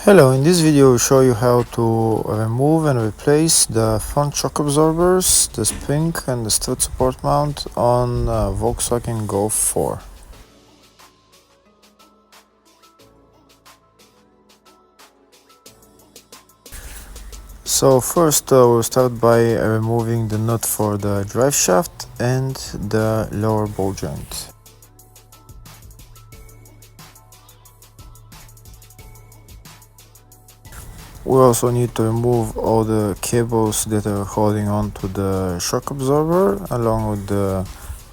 Hello, in this video I will show you how to remove and replace the front shock absorbers, the spring and the strut support mount on Volkswagen Golf 4. So first we'll start by removing the nut for the drive shaft and the lower ball joint. We also need to remove all the cables that are holding on to the shock absorber along with the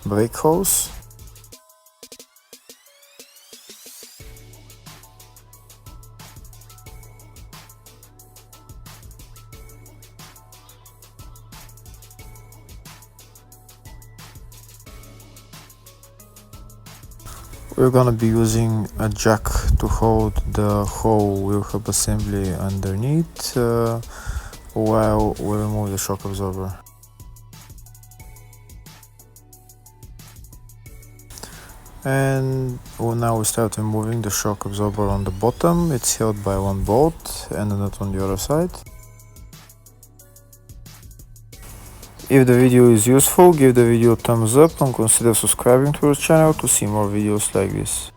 brake hose. We're gonna be using a jack to hold the whole wheel hub assembly underneath while we remove the shock absorber. And now we start removing the shock absorber on the bottom. It's held by one bolt and a nut on the other side. If the video is useful, give the video a thumbs up and consider subscribing to our channel to see more videos like this.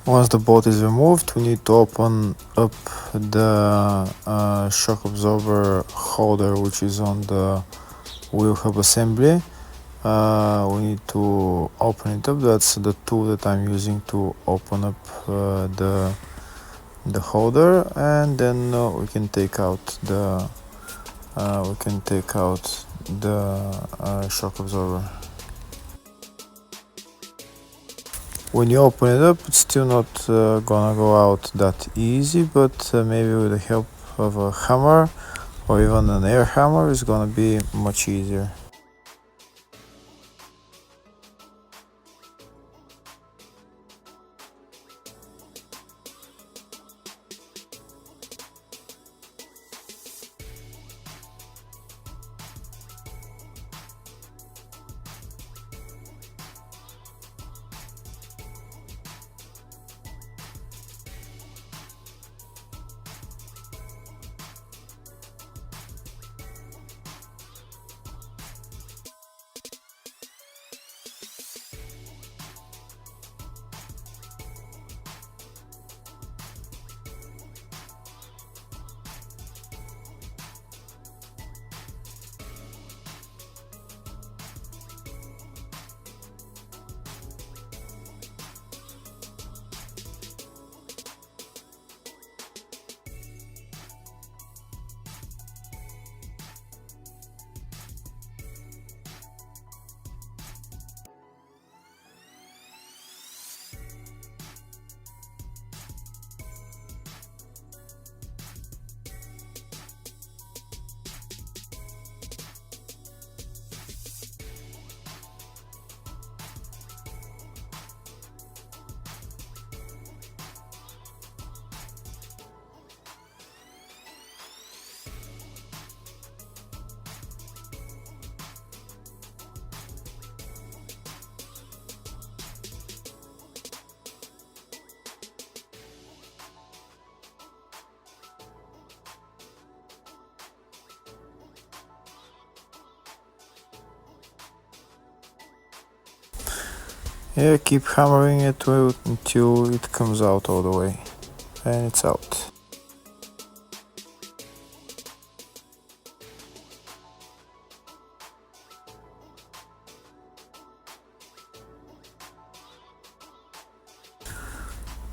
Once the bolt is removed, we need to open up the shock absorber holder which is on the wheel hub assembly. We need to open it up. That's the tool that I'm using to open up the holder, and then we can take out the shock absorber. When you open it up, it's still not gonna go out that easy, but maybe with the help of a hammer or even an air hammer it's gonna be much easier. Yeah, keep hammering it until it comes out all the way, and it's out.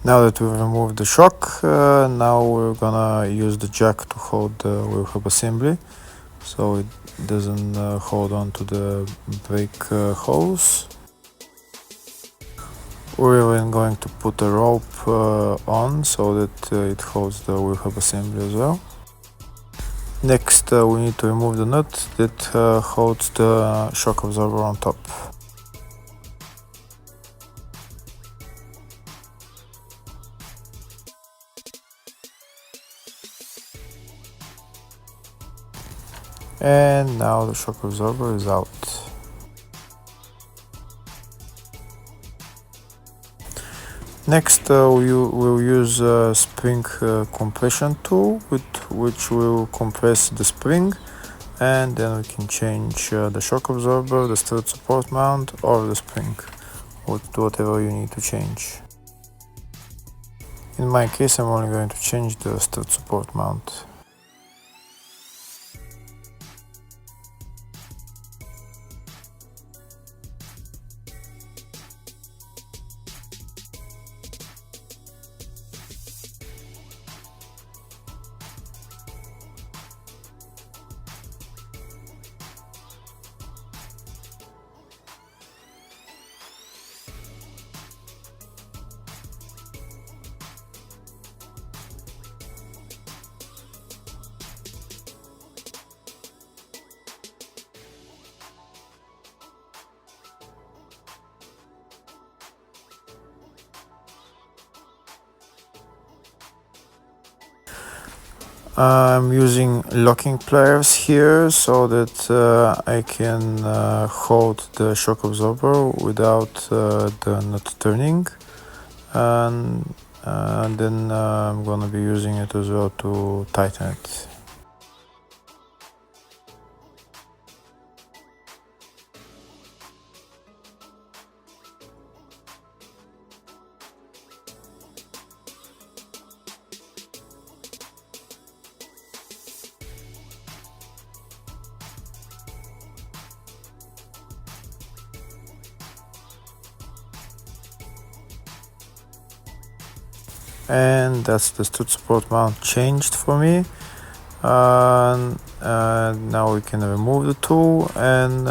Now that we've removed the shock, now we're gonna use the jack to hold the wheel hub assembly so it doesn't hold on to the brake hose. We're even going to put a rope on so that it holds the wheel hub assembly as well. Next we need to remove the nut that holds the shock absorber on top. And now the shock absorber is out. Next, we'll use a spring compression tool with which will compress the spring, and then we can change the shock absorber, the strut support mount, or the spring, whatever you need to change. In my case, I'm only going to change the strut support mount. I'm using locking pliers here so that I can hold the shock absorber without the nut turning, and then I'm gonna be using it as well to tighten it. And that's the strut support mount changed for me. And now we can remove the tool and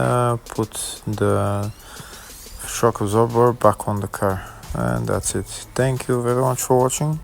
put the shock absorber back on the car, and that's it. Thank you very much for watching.